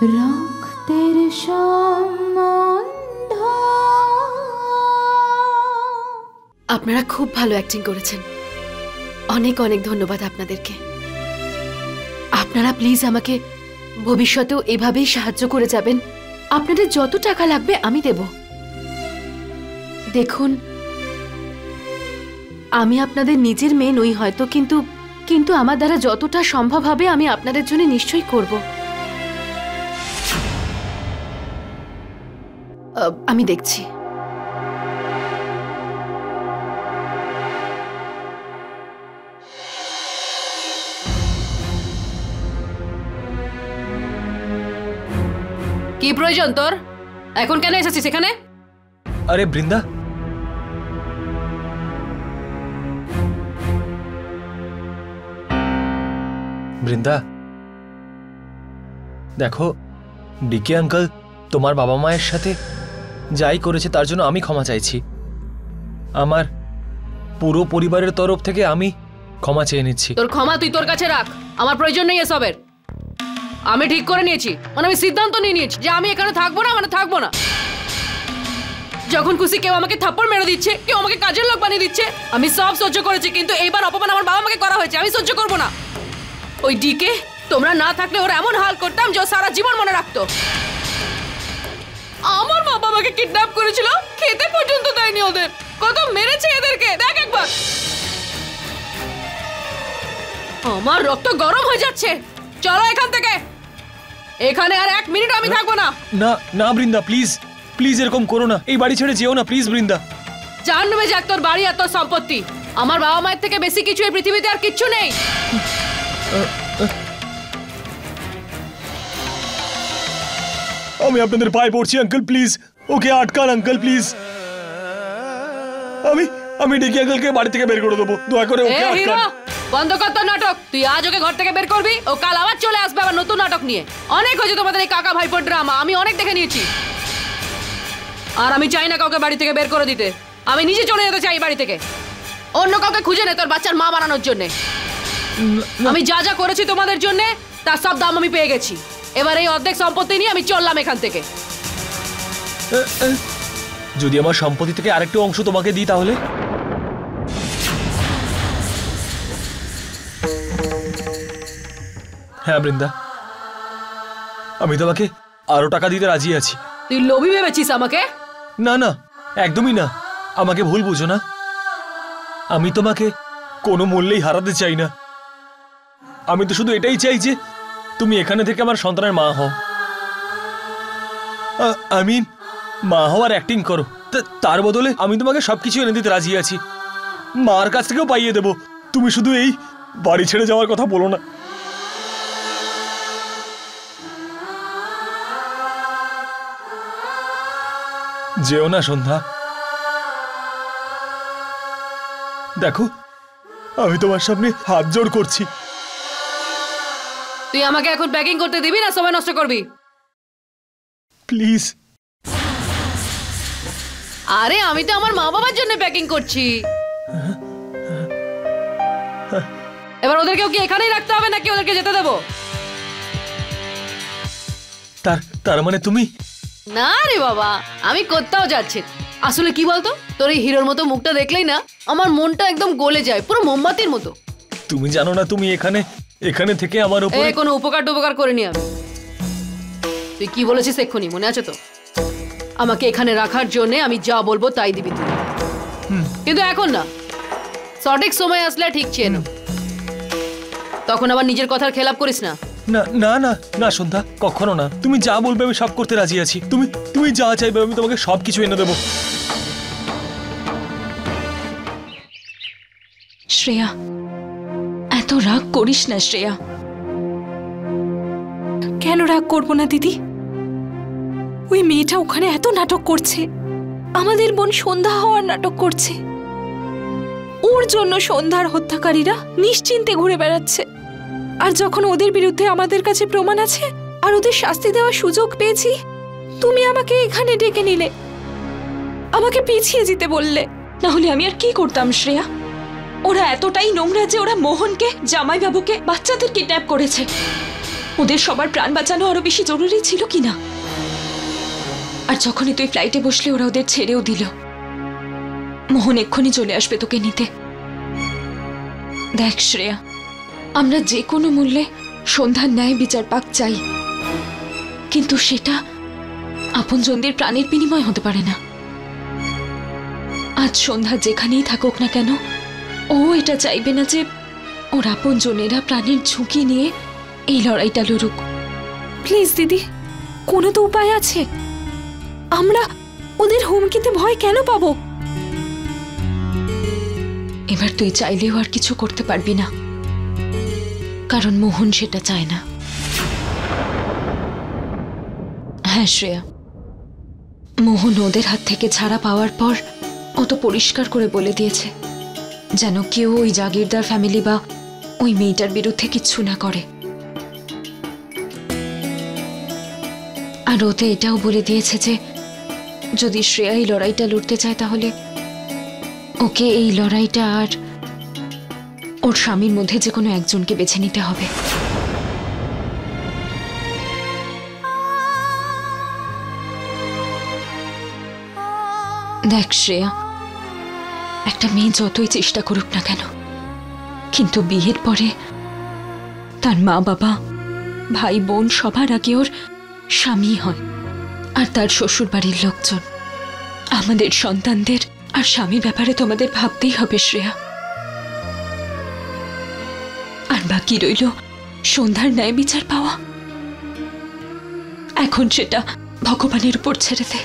রক্তের সম্বন্ধ। আপনারা খুব ভালো অ্যাক্টিং করেছেন, অনেক অনেক ধন্যবাদ আপনাদেরকে। আপনারা প্লিজ আমাকে ভবিষ্যতেও এভাবেই সাহায্য করে যাবেন। আপনাদের যত টাকা লাগবে আমি দেব। দেখুন, আমি আপনাদের নিজের মেয়ে নই হয়তো, কিন্তু আমার দ্বারা যতটা সম্ভব হবে আমি আপনাদের জন্য নিশ্চয়ই করব। আমি দেখছি। কি প্রয়োজন তোর? এখন কেন এসেছিস এখানে? আরে বৃন্দা, বৃন্দা দেখো, ডিকে আঙ্কেল তোমার বাবা মায়ের সাথে যাই করেছে তার জন্য আমি ক্ষমা চাইছি। আমার পুরো পরিবারের তরফ থেকে আমি ক্ষমা চেয়ে নিচ্ছি। তোর ক্ষমা তুই তোর কাছে রাখ, আমার প্রয়োজন নেই এসবের। আমি ঠিক করে নিয়েছি, মানে আমি সিদ্ধান্ত নিয়ে নিয়েছি যে আমি এখানে থাকবো না, মানে থাকবো না। যখন খুশি কেউ আমাকে থাপ্পড় মেরে দিচ্ছে, কেউ আমাকে কাজের লোক বানিয়ে দিচ্ছে, আমি সব সহ্য করেছি, কিন্তু এইবার অপমান আমার বাবা মাকে করা হয়েছে, আমি সহ্য করবো না। ওই ডিকে তোমরা না থাকলে ওর এমন হাল করতাম যে সারা জীবন মনে রাখতো। আমার বাবা আমাকে কিডন্যাপ করেছিল, খেতে পর্যন্ত দেয়নি ওদের। কত মেরেছে এদেরকে দেখ একবার। আমার রক্ত গরম হয়ে যাচ্ছে। চলো এখান থেকে, এখানে আর এক মিনিট আমি থাকবো না। না না বৃন্দা, প্লিজ প্লিজ এরকম করো না, এই বাড়ি ছেড়ে যেও না প্লিজ বৃন্দা। জানবে যাক তোর বাড়ি আর তোর সম্পত্তি, আমার বাবা মায়ের থেকে বেশি কিছু এই পৃথিবীতে আর কিচ্ছু নেই। আমি আপনাদের পায়ে পড়ছি আঙ্কেল, প্লিজ ওকে আটকান আঙ্কেল প্লিজ। আমি ডিকে আঙ্কেলকে বাড়ি থেকে বের করে দেবো, দয়া করে ওকে আটকান। বন্ধ কর তোর নাটক। তুই আজ ওকে ঘর থেকে বের করবি, ও কাল আবার চলে আসবে আবার নতুন নাটক নিয়ে। অনেক হয়েছে তোমাদের এই কাকা ভাইপোর ড্রামা, আমি অনেক দেখে নিয়েছি। আর আমি চাই না কাউকে বাড়ি থেকে বের করে দিতে। আমি নিজে চলে যেতে চাই বাড়ি থেকে। অন্য কাউকে খুঁজে নে তোর বাচ্চার মা বানানোর জন্য। আমি যা যা করেছি তোমাদের জন্য তার সব দাম আমি পেয়ে গেছি। এবার এই অর্ধেক সম্পত্তি নিয়ে আমি চললাম এখান থেকে। যদি আমার সম্পত্তি থেকে আরেকটু অংশ তোমাকে দিই তাহলে? হ্যাঁ বৃন্দা, আমি তোমাকে আরো টাকা দিতে রাজি আছি। তুই লোভী ভেবেছিস আমাকে? না না, একদমই না, আমাকে ভুল বুঝো না। আমি তোমাকে কোনো মূল্যেই হারাতে চাই না। আমি তো শুধু এটাই চাই যে তুমি এখানে থেকে আমার সন্তানের মা হও। আমি মা হওয়ার অ্যাক্টিং করো, তার বদলে আমি তোমাকে সবকিছু এনে দিতে রাজি আছি। মার কাছ থেকেও পাইয়ে দেবো। তুমি শুধু এই বাড়ি ছেড়ে যাওয়ার কথা বলো না। যেও না সন্ধ্যা। দেখো, আমি তোমার সামনে হাত জোড় করছি। তুই আমাকে এখন প্যাকিং করতে দিবি না সময় নষ্ট করবি? প্লিজ। আরে আমি তো আমার মা বাবার জন্য প্যাকিং করছি। এবার ওদেরকেও কি এখানেই রাখতে হবে নাকি ওদেরকে যেতে দেবো? তার মানে তুমি? না রে বাবা, আমি কোথাও যাচ্ছি। আসলে কি বলতো, তোর এই হিরোর মতো মুখটা দেখলেই না আমার মনটা একদম গলে যায়, পুরো মোমবাতির মতো। তুমি জানো না তুমি এখানে থেকে আমার উপরে কোনো উপকার করিনি আমি। তুই কি বলেছিস এক্ষুনি মনে আছে তো? আমাকে এখানে রাখার জন্য আমি যা বলবো তাই দিবি তুই। কিন্তু এখন না, সঠিক সময় আসলে ঠিক চেয়ে নাও, তখন আবার নিজের কথার খেলাপ করিস না। না না না না সন্ধ্যা, কখনো না। তুমি যা বলবে আমি সব করতে রাজি আছি। তুমি যা চাইবে আমি তোমাকে সবকিছু এনে দেবো। শ্রেয়া, এত রাগ করিস না শ্রেয়া। কেন রাগ করবো না দিদি? ওই মেয়েটা ওখানে এত নাটক করছে, আমাদের বোন সন্ধ্যা হওয়ার নাটক করছে। ওর জন্য সন্ধ্যার হত্যাকারীরা নিশ্চিন্তে ঘুরে বেড়াচ্ছে। আর যখন ওদের বিরুদ্ধে আমাদের কাছে প্রমাণ আছে আর ওদের শাস্তি দেওয়ার সুযোগ পেয়েছি, তুমি আমাকে এখানে ডেকে নিলে, আমাকে পিছিয়ে যেতে বললে। না হলে আমি আর কি করতাম শ্রেয়া? ওরা এতটাই নোংরা যে ওরা মোহনকে, জামাইবাবুকে, বাচ্চাদের কিডন্যাপ করেছে। ওদের সবার প্রাণ বাঁচানো আরো বেশি জরুরি ছিল কিনা? আর যখনই তুই ফ্লাইটে বসলে ওরা ওদের ছেড়েও দিল। মোহন এক্ষুনি চলে আসবে তোকে নিতে। দেখ শ্রেয়া, আমরা যে কোনো মূল্যে সন্ধ্যার ন্যায় বিচার পাক চাই, কিন্তু সেটা আপনজনদের প্রাণের বিনিময় হতে পারে না। আজ সন্ধ্যা যেখানেই থাকুক না কেন, ও এটা চাইবে না যে ওর আপনজনেরা প্রাণের ঝুঁকি নিয়ে এই লড়াইটা লড়ুক। প্লিজ দিদি, কোনো তো উপায় আছে। আমরা ওদের হুমকিতে ভয় কেন পাবো? এবার তুই চাইলেও আর কিছু করতে পারবি না, কারণ মোহন সেটা চায় না। হ্যাঁ শ্রেয়া, মোহন ওদের হাত থেকে ছাড়া পাওয়ার পর অত পরিষ্কার করে বলে দিয়েছে যেন কেউ ওই জাগিরদার ফ্যামিলি বা ওই মেয়েটার বিরুদ্ধে কিচ্ছু না করে। আর ওতে এটাও বলে দিয়েছে যে যদি শ্রেয়া এই লড়াইটা লড়তে চায় তাহলে ওকে এই লড়াইটা আর ওর স্বামীর মধ্যে যে কোনো একজনকে বেছে নিতে হবে। দেখ শ্রেয়া, একটা মেয়ে যতই চেষ্টা করুক না কেন, কিন্তু বিয়ের পরে তার মা বাবা, ভাই বোন সবার আগে ওর স্বামী হয়, আর তার শ্বশুর বাড়ির লোকজন। আমাদের সন্তানদের আর স্বামীর ব্যাপারে তো আমাদের ভাবতেই হবে শ্রেয়া। আর বাকি রইল সন্ধ্যার ন্যায় বিচার পাওয়া। এখন সেটা ভগবানের উপর ছেড়ে দে।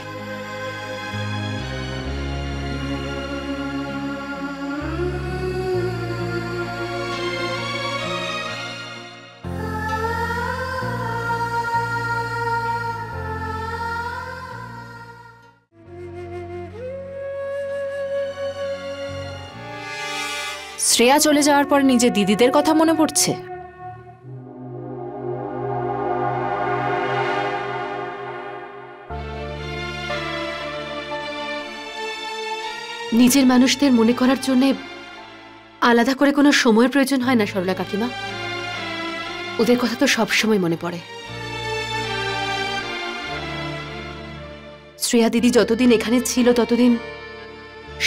শ্রেয়া চলে যাওয়ার পর নিজে দিদিদের কথা মনে পড়ছে? নিজের মানুষদের মনে করার জন্য আলাদা করে কোনো সময়ের প্রয়োজন হয় না সরলা কাকিমা। ওদের কথা তো সব সময় মনে পড়ে। শ্রেয়া দিদি যতদিন এখানে ছিল ততদিন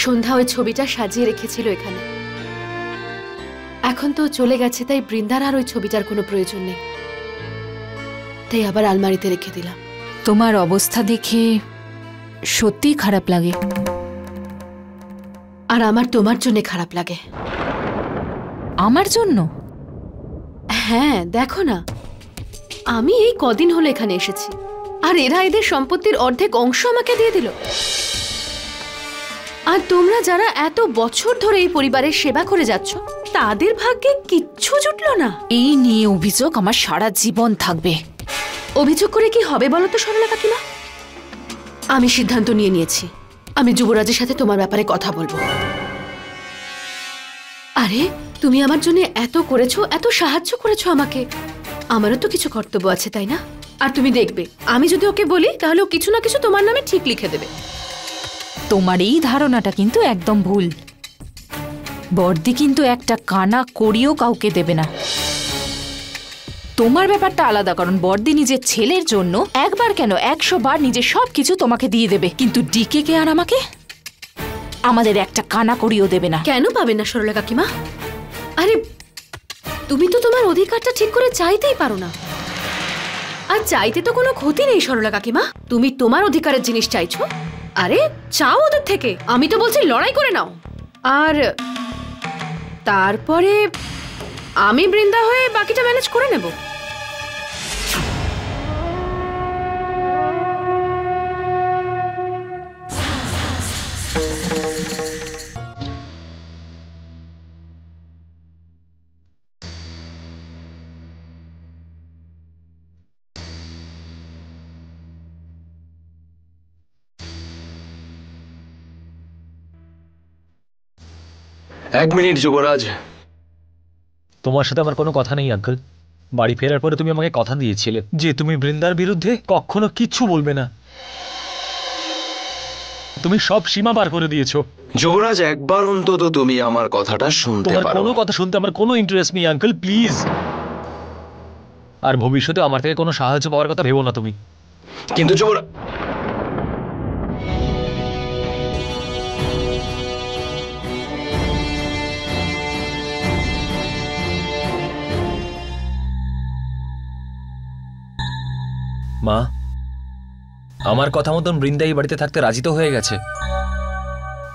সন্ধ্যা ওই ছবিটা সাজিয়ে রেখেছিল এখানে। এখন তো চলে গেছে, তাই বৃন্দার আর ওই ছবিটার কোনো প্রয়োজন নেই, তাই আবার আলমারিতে রেখে দিলাম। তোমার অবস্থা দেখে সত্যিই খারাপ লাগে। আর আমার তোমার জন্য খারাপ লাগে। আমার জন্য? হ্যাঁ, দেখো না, আমি এই কদিন হলো এখানে এসেছি, আর এরা এদের সম্পত্তির অর্ধেক অংশ আমাকে দিয়ে দিল। আর তোমরা যারা এত বছর ধরে এই পরিবারের সেবা করে যাচ্ছ, তাদের ভাগ্যে কিচ্ছু জুটলো না। এই নিয়ে অভিযোগ আমার সারা জীবন থাকবে। অভিযোগ করে কি হবে বলো তো সরলা কাকিমা? আমি সিদ্ধান্ত নিয়ে নিয়েছি, আমি যুবরাজের সাথে তোমার ব্যাপারে কথা বলবো। আরে তুমি আমার জন্য এত করেছো, এত সাহায্য করেছো আমাকে, আমারও তো কিছু কর্তব্য আছে, তাই না? আর তুমি দেখবে, আমি যদি ওকে বলি তাহলে ও কিছু না কিছু তোমার নামে ঠিক লিখে দেবে। তোমার এই ধারণাটা কিন্তু একদম ভুল। বর্দি কিন্তু একটা কানা করিও কাউকে দেবে না। তোমার ব্যাপারটা আলাদা, কারণ বর্দি নিজের ছেলের জন্য একবার কেন 100 বার নিজের সবকিছু তোমাকে দিয়ে দেবে, কিন্তু ডিকে কে আর আমাকে আমাদের একটা কানা করিও দেবে না। কেন পাবে না সরলা কাকিমা? আরে তুমি তো তোমার অধিকারটা ঠিক করে চাইতেই পারো না। আর চাইতে তো কোনো ক্ষতি নেই সরলা কাকিমা, তুমি তোমার অধিকারের জিনিস চাইছো, আরে চাও ওদের থেকে। আমি তো বলছি লড়াই করে নাও, আর তারপরে আমি বৃন্দা হয়ে বাকিটা ম্যানেজ করে নেব। এক মিনিট যুবরাজ। তোমার সাথে আমার কোনো কথা নেই আঙ্কেল। বাড়ি ফেরার পরে তুমি আমাকে কথা দিয়েছিলে যে তুমি বৃন্দার বিরুদ্ধে কখনো কিচ্ছু বলবে না। তুমি সব সীমা পার করে দিয়েছো। যুবরাজ, একবার অন্তত তুমি আমার কথাটা শুনতে তোমার পারো। কোনো কথা শুনতে আমার কোনো ইন্টারেস্ট নেই আঙ্কেল, প্লিজ। আর ভবিষ্যতে আমার থেকে কোনো সাহায্য পাওয়ার কথা ভেবো না তুমি। কিন্তু যুবরাজ, মা, আমার কথা মতন বৃন্দা এই বাড়িতে থাকতে রাজি তো হয়ে গেছে,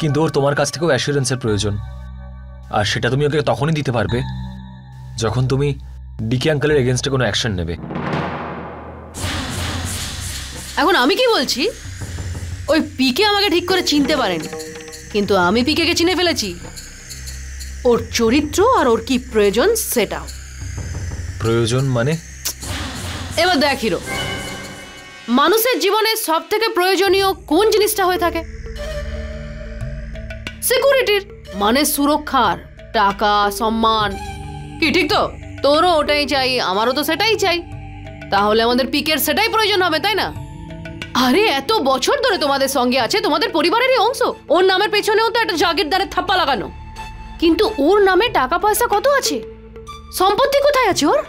কিন্তু ওর তোমার কাছ থেকেও অ্যাসুরেন্সের প্রয়োজন। আর সেটা তুমি ওকে তখনই দিতে পারবে যখন তুমি ডিকে আঙ্কেলের এগেনস্টে কোনো অ্যাকশন নেবে। এখন আমি কি বলছি, ওই পিকে আমাকে ঠিক করে চিনতে পারেনি, কিন্তু আমি পিকেকে চিনে ফেলেছি। ওর চরিত্র আর ওর কি প্রয়োজন সেটাও। প্রয়োজন মানে? এবার দেখ হিরো, মানুষের জীবনে সব থেকে প্রয়োজনীয় কোন জিনিসটা হয়ে থাকে? সিকিউরিটির মানে সুরক্ষার, টাকা, সম্মান। কি ঠিক তো? তোরও ওটাই চাই, আমারও তো সেটাই চাই। তাহলে আমাদের পিকের সেটাই প্রয়োজন হবে, তাই না? আরে এত বছর ধরে তোমাদের সঙ্গে আছে, তোমাদের পরিবারেরই অংশ। ওর নামের পেছনেও তো একটা জাগিরদারের থাপ্পা লাগানো, কিন্তু ওর নামে টাকা পয়সা কত আছে, সম্পত্তি কোথায় আছে ওর?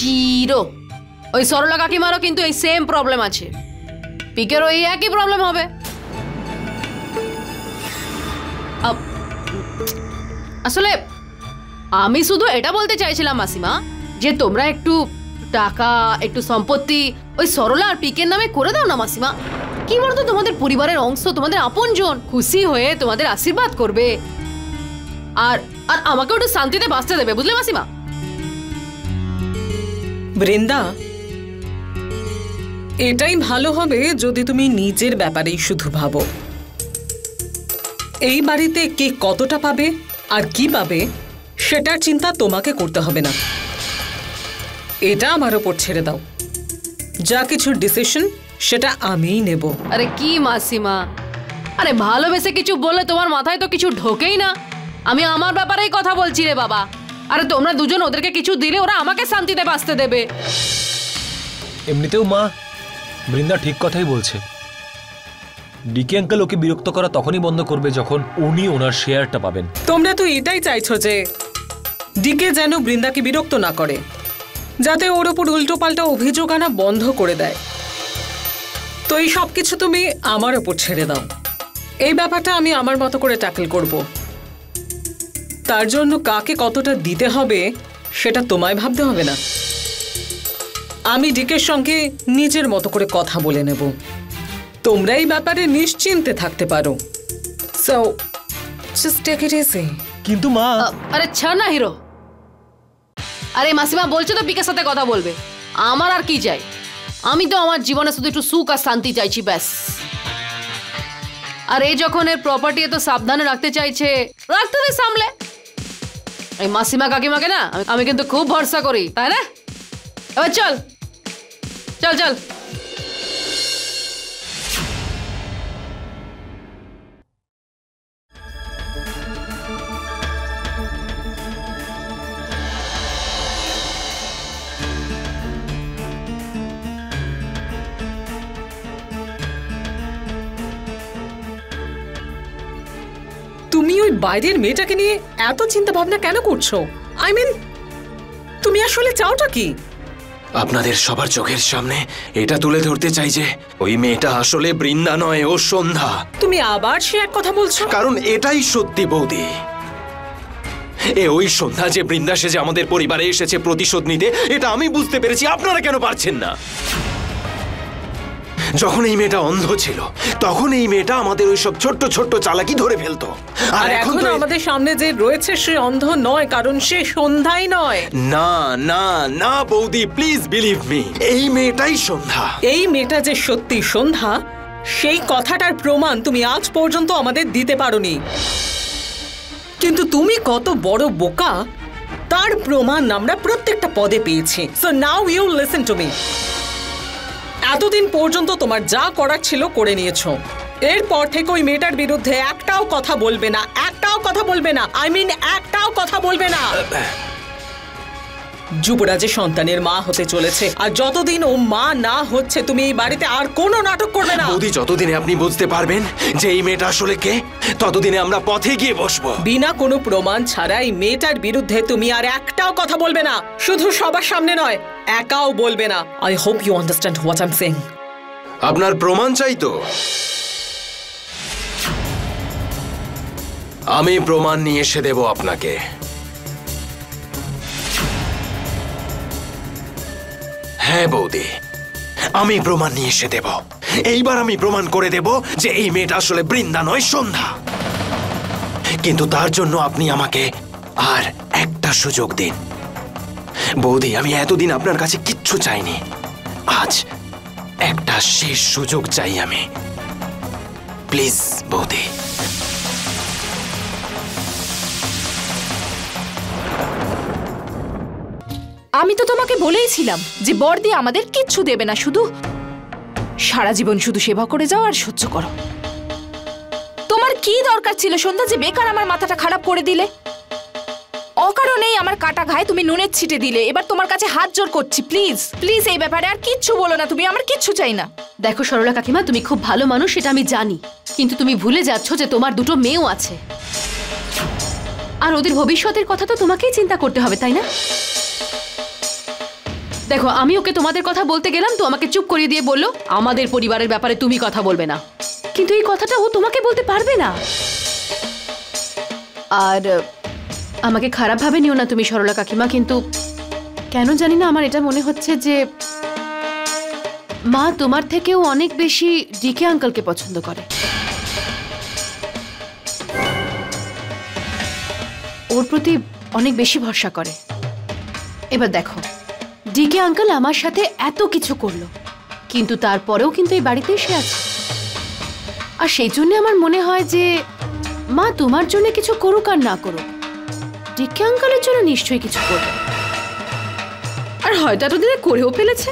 জিরো। ওই সরলা কাকিমারও কিন্তু এই সেম প্রবলেম আছে, পিকেরও এই একই প্রবলেম হবে। আসলে আমি শুধু এটা বলতে চাইছিলাম মাসিমা, যে তোমরা একটু টাকা, একটু সম্পত্তি ওই সরলা আর পিকের নামে করে দাও না মাসিমা। কি বলতো, তোমাদের পরিবারের অংশ, তোমাদের আপনজন, খুশি হয়ে তোমাদের আশীর্বাদ করবে, আর আর আমাকে একটু শান্তিতে বাঁচতে দেবে, বুঝলে মাসিমা? বৃন্দা, এটাই ভালো হবে যদি তুমি নিজের ব্যাপারেই শুধু ভাবো। এই বাড়িতে কে কতটা পাবে আর কি পাবে সেটার চিন্তা তোমাকে করতে হবে না, এটা আমার ওপর ছেড়ে দাও। যা কিছু ডিসিশন সেটা আমিই নেব। আরে কি মাসিমা, আরে ভালোবেসে কিছু বললে তোমার মাথায় তো কিছু ঢোকেই না। আমি আমার ব্যাপারেই কথা বলছি রে বাবা। আরে তোমরা দুজন ওদেরকে কিছু দিলে ওরা আমাকে শান্তিতে বাঁচতে দেবে। এমনিতেও মা, বৃন্দা ঠিক কথাই বলছে। ডিকে আঙ্কেল ওকে বিরক্ত করা তখনই বন্ধ করবে যখন উনি ওনার শেয়ারটা পাবেন। তোমরা তো এটাই চাইছো যে ডিকে যেন বৃন্দাকে বিরক্ত না করে, যাতে ওর ওপর উল্টো পাল্টা অভিযোগ আনা বন্ধ করে দেয়। তো এই সব কিছু তুমি আমার ওপর ছেড়ে দাও। এই ব্যাপারটা আমি আমার মতো করে ট্যাকল করব। তার জন্য কাকে কতটা দিতে হবে সেটা তোমায় ভাবতে হবে না। আমি ডিকের সঙ্গে নিজের মতো করে কথা বলে নেব। তোমরা এই ব্যাপারে নিশ্চিন্তে থাকতে পারো। So just take it easy. কিন্তু মা, আরে ছাড় না হিরো। আরে মাসিমা বলছো তো পিকের সাথে কথা বলবে, আমার আর কি চাই? আমি তো আমার জীবনে শুধু একটু সুখ আর শান্তি চাইছি, ব্যাস। আর এই যখন এর প্রপার্টি এত সাবধানে রাখতে চাইছে, রাখতে দে সামলে। এই মাসিমা কাকিমাকে না আমি কিন্তু খুব ভরসা করি, তাই না? এবার চল চল চল। তুমি ওই বাইরের মেয়েটাকে নিয়ে এত চিন্তা ভাবনা কেন করছো? আই মিন, তুমি আসলে চাওটা কি? আপনাদের সবার চোখের সামনে এটা তুলে ধরতে চাই যে ওই মেয়েটা আসলে বৃন্দা নয়, ও সন্ধ্যা। তুমি আবার সে এক কথা বলছো? কারণ এটাই সত্যি বৌদি। ওই সন্ধ্যা যে বৃন্দা সেজে আমাদের পরিবারে এসেছে প্রতিশোধ নিতে, এটা আমি বুঝতে পেরেছি। আপনারা কেন পারছেন না? যখন এই মেয়েটা অন্ধ ছিল তখন এই মেয়েটা আমাদের ওই সব ছোট্ট ছোট্ট চালাকি ধরে ফেলতো। আর এখন আমাদের সামনে যে রয়েছে সে অন্ধ নয়, কারণ সে সন্ধ্যাই নয়। না না না বৌদি, প্লিজ বিলিভ মি, এই মেয়েটাই সন্ধ্যা। এই মেয়েটা যে সত্যি সন্ধ্যা সেই কথাটার প্রমাণ তুমি আজ পর্যন্ত আমাদের দিতে পারোনি, কিন্তু তুমি কত বড় বোকা তার প্রমাণ আমরা প্রত্যেকটা পদে পেয়েছি। So now you listen to me. এতদিন পর্যন্ত তোমার যা করার ছিল করে নিয়েছো। এরপর থেকে ওই মেয়েটার বিরুদ্ধে একটাও কথা বলবে না, একটাও কথা বলবে না। আই মিন একটাও কথা বলবে না। যুবরাজের সন্তানের মা হতে চলেছে, আর যতদিন ও মা না হচ্ছে তুমি এই বাড়িতে আর কোনো নাটক করবে না। বৌদি, যতদিনে আপনি বুঝতে পারবেন যে এই মেয়েটা আসলে কে, ততদিনে আমরা পথে গিয়ে বসবো। বিনা কোনো প্রমাণ ছাড়া এই মেয়েটার বিরুদ্ধে তুমি আর একটাও কথা বলবে না, শুধু সবার সামনে নয়, একাও বলবে না। I hope you understand what I am saying. আপনার প্রমাণ চাই তো? আমি প্রমাণ নিয়ে এসে দেব আপনাকে। হ্যাঁ বৌদি, আমি প্রমাণ নিয়ে এসে দেব। এইবার আমি প্রমাণ করে দেব যে এই মেয়েটা আসলে বৃন্দা নয়, সন্ধ্যা। কিন্তু তার জন্য আপনি আমাকে আর একটা সুযোগ দিন। বৌদি, আমি এতদিন আপনার কাছে কিচ্ছু চাইনি, আজ একটা শেষ সুযোগ চাই আমি। প্লিজ বৌদি। আমি তো তোমাকে বলেইছিলাম যে বর্দি আমাদের কিচ্ছু দেবে না, শুধু সারা জীবন শুধু সেবা করে যাও আর সহ্য করো। তোমার কি দরকার ছিল সন্ধ্যা যে বেকার আমার মাথাটা খারাপ করে দিলে? অকারণেই আমার কাটা ঘায়ে তুমি নুনের ছিটে দিলে। এবার তোমার কাছে হাত জোর করছি, প্লিজ প্লিজ এই ব্যাপারে আর কিচ্ছু বলো না তুমি, আমার কিচ্ছু চাই না। দেখো সরলা কাকিমা, তুমি খুব ভালো মানুষ, সেটা আমি জানি, কিন্তু তুমি ভুলে যাচ্ছ যে তোমার দুটো মেয়েও আছে, আর ওদের ভবিষ্যতের কথা তো তোমাকেই চিন্তা করতে হবে, তাই না? দেখো, আমি ওকে তোমাদের কথা বলতে গেলাম তো আমাকে চুপ করিয়ে দিয়ে বললো আমাদের পরিবারের ব্যাপারে তুমি কথা বলবে না, কিন্তু এই কথাটা ও তোমাকে বলতে পারবে না। আর আমাকে খারাপ ভাবে নিও না তুমি সরলা কাকিমা, কিন্তু কেন জানি না আমার এটা মনে হচ্ছে যে মা তোমার থেকেও অনেক বেশি ডিকে আঙ্কেলকে পছন্দ করে। ওর প্রতি অনেক বেশি ভরসা করে। এবার দেখো, ডিকে আঙ্কেল আমার সাথে এত কিছু করলো, কিন্তু তারপরেও কিন্তু এই বাড়িতে এসে আছে, আর সেই জন্য আমার মনে হয় যে মা তোমার জন্য কিছু করুক আর না করুক, ডিকে আঙ্কেলের জন্য নিশ্চয়ই কিছু করবে, আর হয়তো এতদিনে করেও ফেলেছে।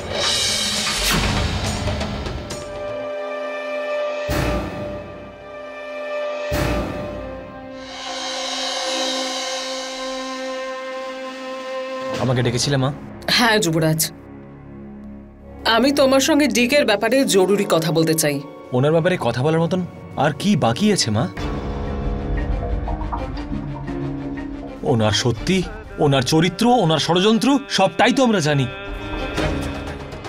আমাকে ডেকেছিলে মা? হ্যাঁ যুবরাজ, আমি তোমার সঙ্গে ডিকের ব্যাপারে জরুরি কথা বলতে চাই। ওনার ব্যাপারে কথা বলার মতন আর কি বাকি আছে মা? ওনার সত্যি, ওনার চরিত্র, ওনার ষড়যন্ত্র সবটাই তো আমরা জানি।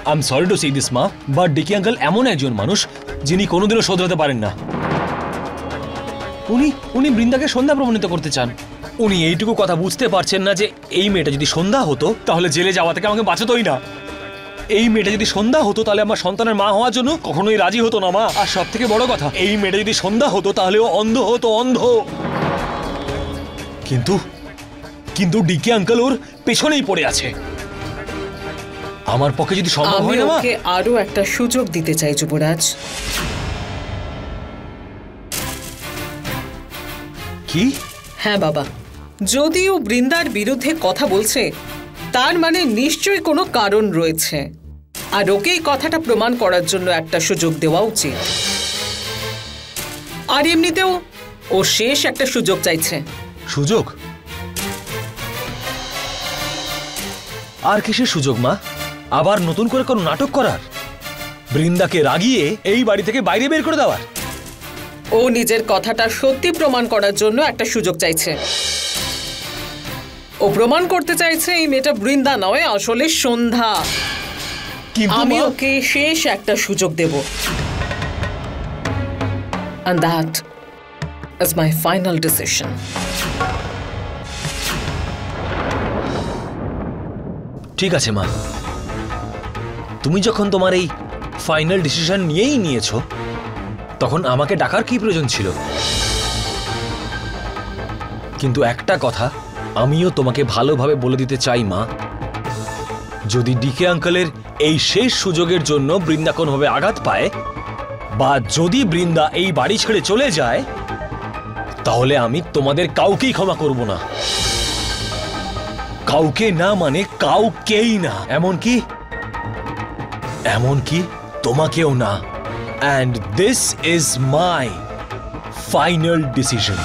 I am sorry to say this মা, বাট ডিকি আঙ্কেল এমন একজন মানুষ যিনি কোনোদিনও শোধরাতে পারেন না। উনি বৃন্দাকে সন্ধ্যা প্রমাণিত করতে চান। উনি এইটুকু কথা বুঝতে পারছেন না যে এই মেয়েটা যদি সন্ধ্যা হতো তাহলে জেলে যাওয়া থেকে আমাকে বাঁচাতোই না। এই মেয়েটা যদি সন্ধ্যা হতো তাহলে আমার সন্তানের মা হওয়ার জন্য কখনোই রাজি হতো না মা। আর সব থেকে বড় কথা, এই মেয়েটা যদি সন্ধ্যা হতো তাহলে ও অন্ধ হতো, অন্ধ। কিন্তু ডিকে আঙ্কেল ওর পেছনেই পড়ে আছে। আমার পক্ষে যদি সম্ভব হয় না, ওকে আরো একটা সুযোগ দিতে চাই যুবরাজ। কি? হ্যাঁ বাবা, যদিও বৃন্দার বিরুদ্ধে কথা বলছে তার মানে নিশ্চয়ই কোনো কারণ রয়েছে, আর ওকে এই কথাটা প্রমাণ করার জন্য একটা সুযোগ দেওয়া উচিত। আর এমনিতেও ও শেষ একটা সুযোগ চাইছে। সুযোগ? আর কিসের সুযোগ মা? আবার নতুন করে কোনো নাটক করার? বৃন্দাকে রাগিয়ে এই বাড়ি থেকে বাইরে বের করে দেওয়ার? ও নিজের কথাটা সত্যি প্রমাণ করার জন্য একটা সুযোগ চাইছে। ও প্রমাণ করতে চাইছে এই মেয়েটা বৃন্দা নয়, আসলে সন্ধ্যা। আমি ওকে শেষ একটা সুযোগ দেব, and that is my final decision. ঠিক আছে মা, তুমি যখন তোমার এই ফাইনাল ডিসিশন নিয়েই নিয়েছো তখন আমাকে ডাকার কি প্রয়োজন ছিল? কিন্তু একটা কথা আমিও তোমাকে ভালোভাবে বলে দিতে চাই মা, যদি ডিকে আঙ্কেলের এই শেষ সুযোগের জন্য বৃন্দা কোনোভাবে আঘাত পায় বা যদি বৃন্দা এই বাড়ি ছেড়ে চলে যায় তাহলে আমি তোমাদের কাউকেই ক্ষমা করব না। কাউকে না মানে কাউকেই না, এমনকি তোমাকেও না। And this is my final decision.